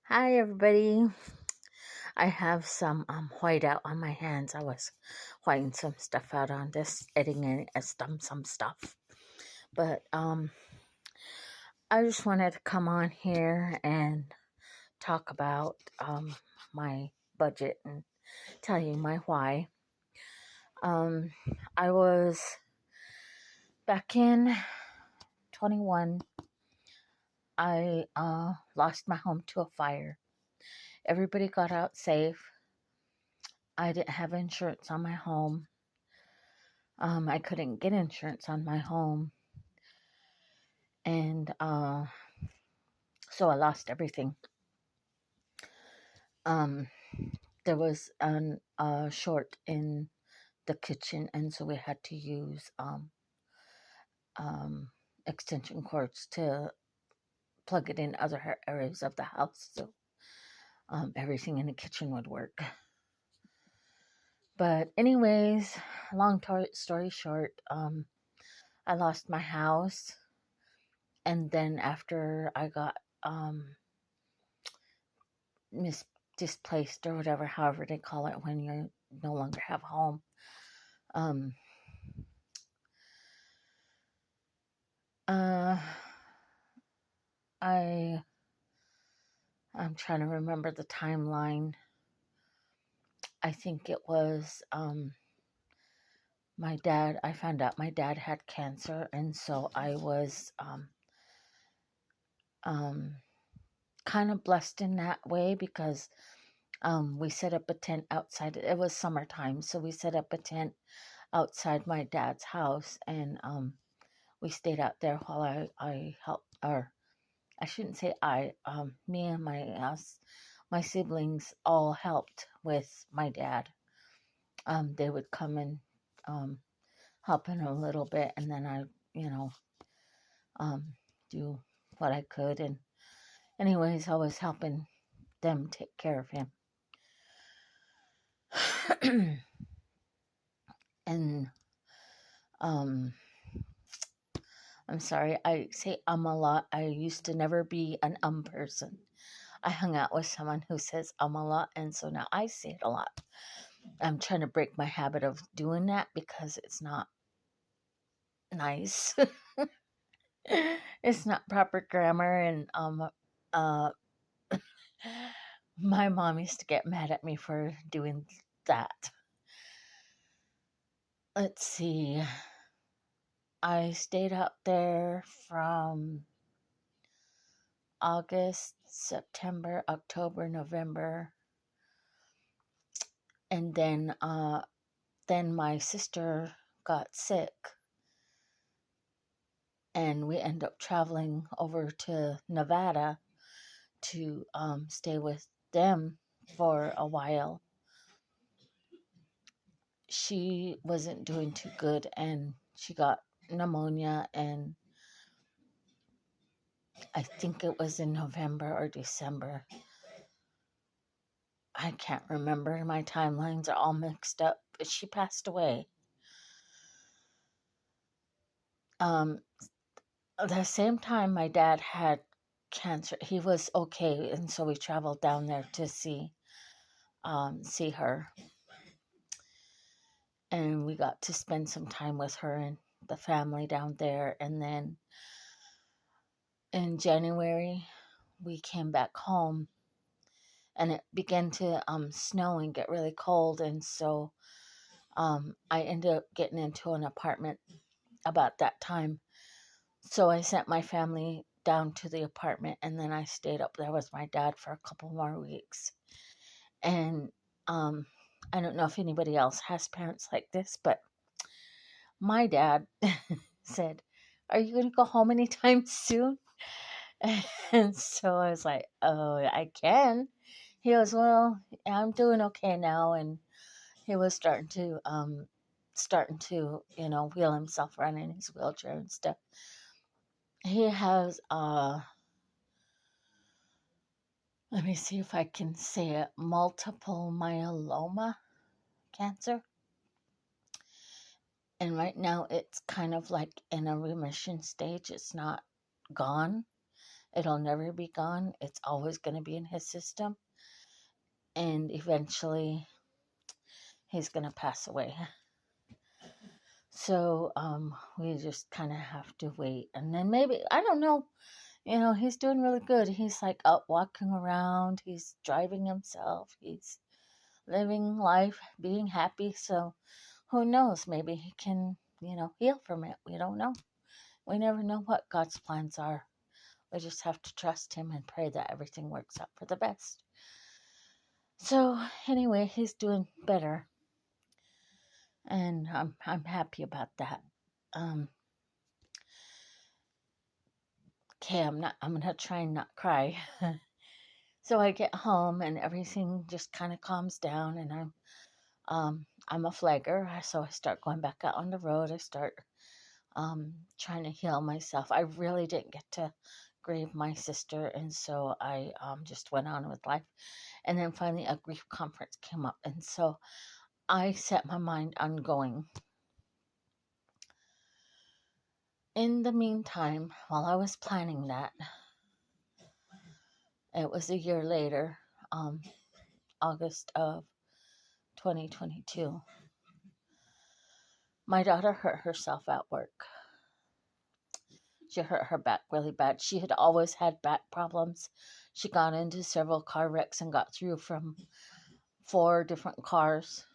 Hi everybody. I have some white out on my hands. I was whiting some stuff out on this, editing some stuff. But I just wanted to come on here and talk about my budget and tell you my why. I was back in 21. I lost my home to a fire. Everybody got out safe. I didn't have insurance on my home. I couldn't get insurance on my home, and so I lost everything. There was a short in the kitchen, and so we had to use extension cords to plug it in other areas of the house, so everything in the kitchen would work. But anyways, long story short, I lost my house, and then after I got displaced or whatever, however they call it when you no longer have a home. I'm trying to remember the timeline. I think it was my dad. I found out my dad had cancer, and so I was kind of blessed in that way because we set up a tent outside. It was summertime, so we set up a tent outside my dad's house, and we stayed out there while I helped, or I shouldn't say me and my siblings all helped with my dad. They would come and help him a little bit, and then I, do what I could. And anyways, I was helping them take care of him. And I'm sorry, I say a lot. I used to never be an person. I hung out with someone who says a lot, and so now I say it a lot. I'm trying to break my habit of doing that because it's not nice. It's not proper grammar, and my mom used to get mad at me for doing that. Let's see. I stayed out there from August, September, October, November, and then my sister got sick, and we ended up traveling over to Nevada to stay with them for a while. She wasn't doing too good, and she got pneumonia, and I think it was in November or December. I can't remember. My timelines are all mixed up, but she passed away. The same time my dad had cancer, he was okay, and so we traveled down there to see her, and we got to spend some time with her and the family down there. And then in January we came back home, and it began to snow and get really cold, and so I ended up getting into an apartment about that time. So I sent my family down to the apartment, and then I stayed up there with my dad for a couple more weeks. And I don't know if anybody else has parents like this, but my dad said, "Are you going to go home anytime soon?" And so I was like, "Oh, I can." He goes, "Well, I'm doing okay now," and he was starting to wheel himself around in his wheelchair and stuff. He has let me see if I can say it, multiple myeloma cancer. And right now it's kind of like in a remission stage. It's not gone. It'll never be gone. It's always going to be in his system. And eventually, he's going to pass away. So we just kind of have to wait. And then maybe, I don't know, he's doing really good. He's like out walking around. He's driving himself. He's living life, being happy. So who knows? Maybe he can, heal from it. We don't know. We never know what God's plans are. We just have to trust him and pray that everything works out for the best. So anyway, he's doing better. And I'm happy about that. Okay, I'm gonna try and not cry. So I get home and everything just kind of calms down, and I'm a flagger, so I start going back out on the road. I start trying to heal myself. I really didn't get to grieve my sister, and so I just went on with life. And then finally a grief conference came up, and so I set my mind on going. In the meantime, while I was planning that, it was a year later, August of 2022, my daughter hurt herself at work. She hurt her back really bad. She had always had back problems. She got into several car wrecks and got through from 4 different cars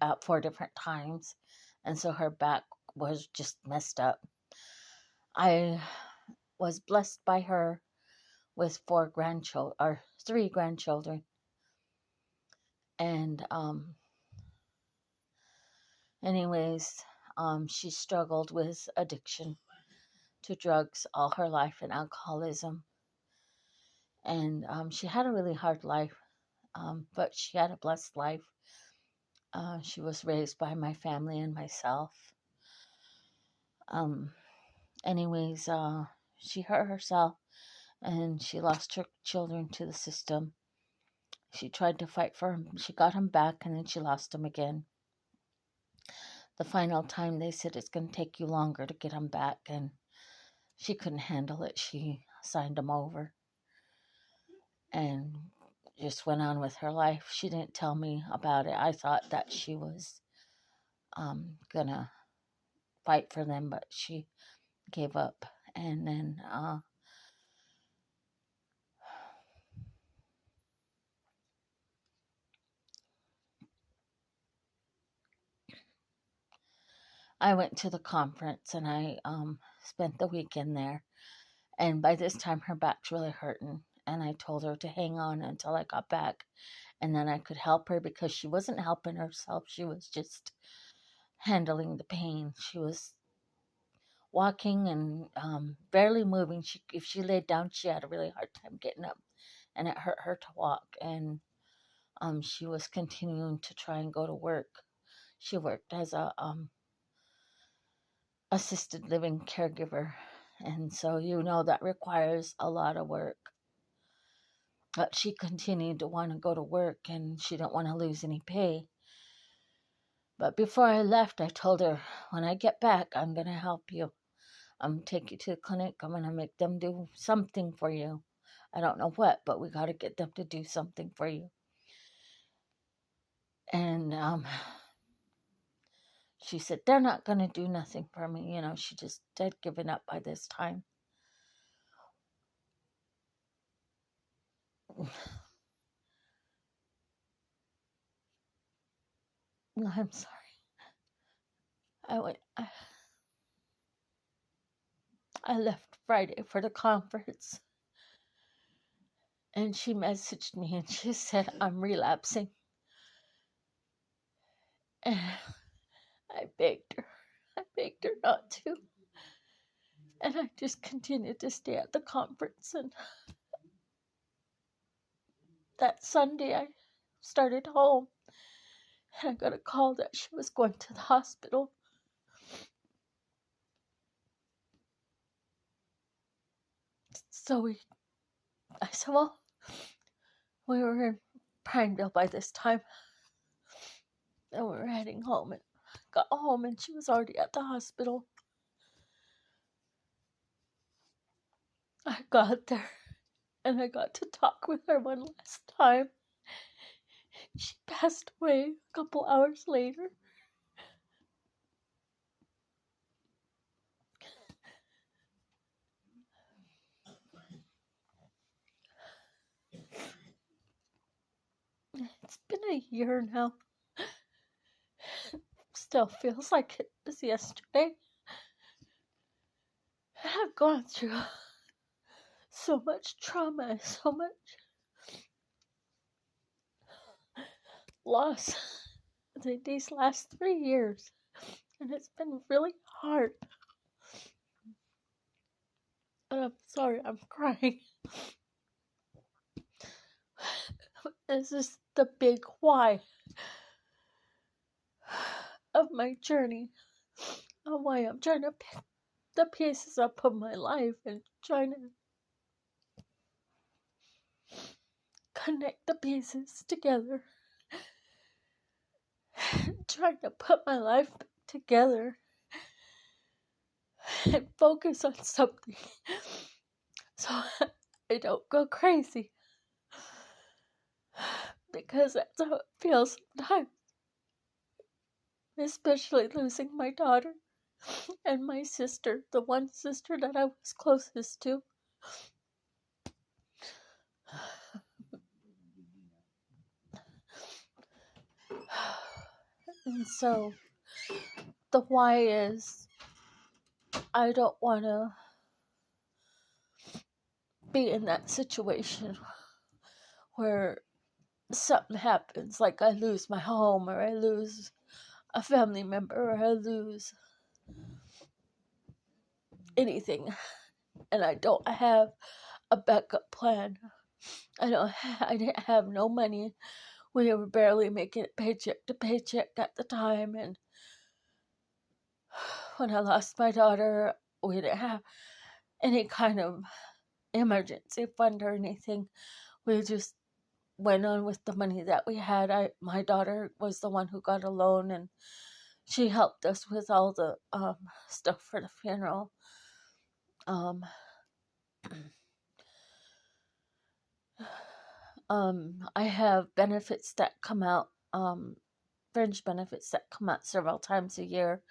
at 4 different times. And so her back was just messed up. I was blessed by her with 3 grandchildren. And anyways, she struggled with addiction to drugs all her life and alcoholism. And she had a really hard life, but she had a blessed life. She was raised by my family and myself. Anyways, she hurt herself and she lost her children to the system. She tried to fight for him. She got him back and then she lost him again. The final time they said it's going to take you longer to get him back, and she couldn't handle it. She signed him over and just went on with her life. She didn't tell me about it. I thought that she was gonna fight for them, but she gave up. And then I went to the conference and I spent the weekend there. And by this time, her back's really hurting. And I told her to hang on until I got back. And then I could help her, because she wasn't helping herself. She was just handling the pain. She was walking and barely moving. If she laid down, she had a really hard time getting up. And it hurt her to walk. And she was continuing to try and go to work. She worked as a assisted living caregiver. And so, that requires a lot of work. But she continued to want to go to work, and she didn't want to lose any pay. But before I left, I told her, when I get back, I'm going to help you. I'm going to take you to the clinic. I'm going to make them do something for you. I don't know what, but we got to get them to do something for you. And she said, they're not going to do nothing for me. She just had given up by this time. I'm sorry. I left Friday for the conference, and she messaged me and she said, I'm relapsing. And I begged her not to. And I just continued to stay at the conference. And that Sunday I started home, and I got a call that she was going to the hospital. So I said, well, we were in Prineville by this time, and we were heading home, and got home and she was already at the hospital. I got there and I got to talk with her one last time. She passed away a couple hours later. It's been a year now. Still feels like it was yesterday. I've gone through so much trauma, so much loss these last 3 years, and it's been really hard. And I'm sorry, I'm crying. This is the big why of my journey, of why I'm trying to pick the pieces up of my life and trying to connect the pieces together, trying to put my life together and focus on something so I don't go crazy, because that's how it feels sometimes, especially losing my daughter and my sister, the one sister that I was closest to. And so the why is, I don't want to be in that situation where something happens, like I lose my home, or I lose a family member, or I lose anything, and I don't have a backup plan. I didn't have no money. We were barely making it paycheck to paycheck at the time, and when I lost my daughter, we didn't have any kind of emergency fund or anything. We just went on with the money that we had. My daughter was the one who got a loan, and she helped us with all the stuff for the funeral. I have benefits that come out, fringe benefits that come out several times a year.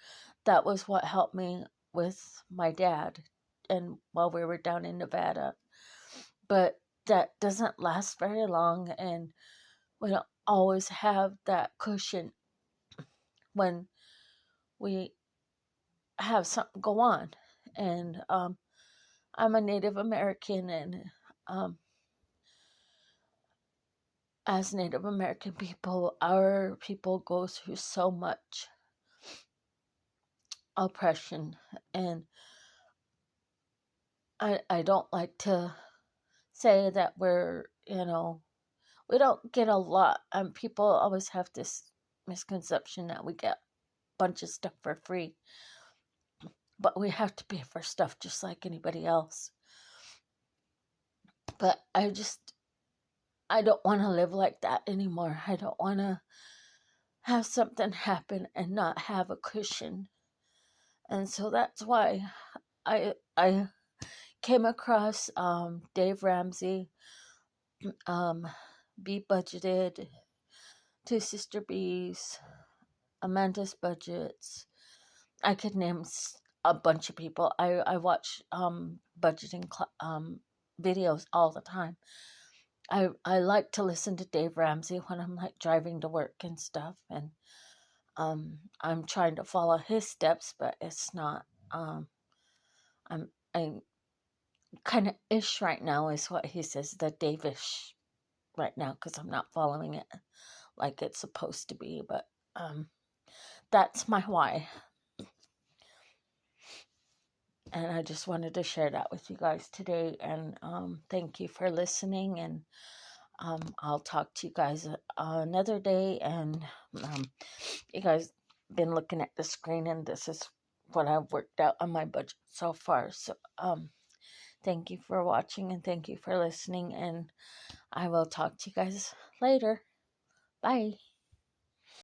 That was what helped me with my dad, and while we were down in Nevada. But that doesn't last very long, and we don't always have that cushion when we have something go on. And I'm a Native American, and as Native American people, our people go through so much oppression, and I don't like to say that we're, we don't get a lot. People always have this misconception that we get a bunch of stuff for free, but we have to pay for stuff just like anybody else. But I don't want to live like that anymore. I don't want to have something happen and not have a cushion. And so that's why I came across Dave Ramsey, Be Budgeted, Two Sister Bees, Amanda's Budgets. I could name a bunch of people. I watch budgeting videos all the time. I like to listen to Dave Ramsey when I'm like driving to work and stuff, and I'm trying to follow his steps, but it's not. I'm kind of ish right now is what he says, the Dave-ish right now, because I'm not following it like it's supposed to be. But that's my why. And I just wanted to share that with you guys today. And thank you for listening. And I'll talk to you guys another day. And you guys been looking at the screen, and this is what I've worked out on my budget so far. So thank you for watching, and thank you for listening. And I will talk to you guys later. Bye.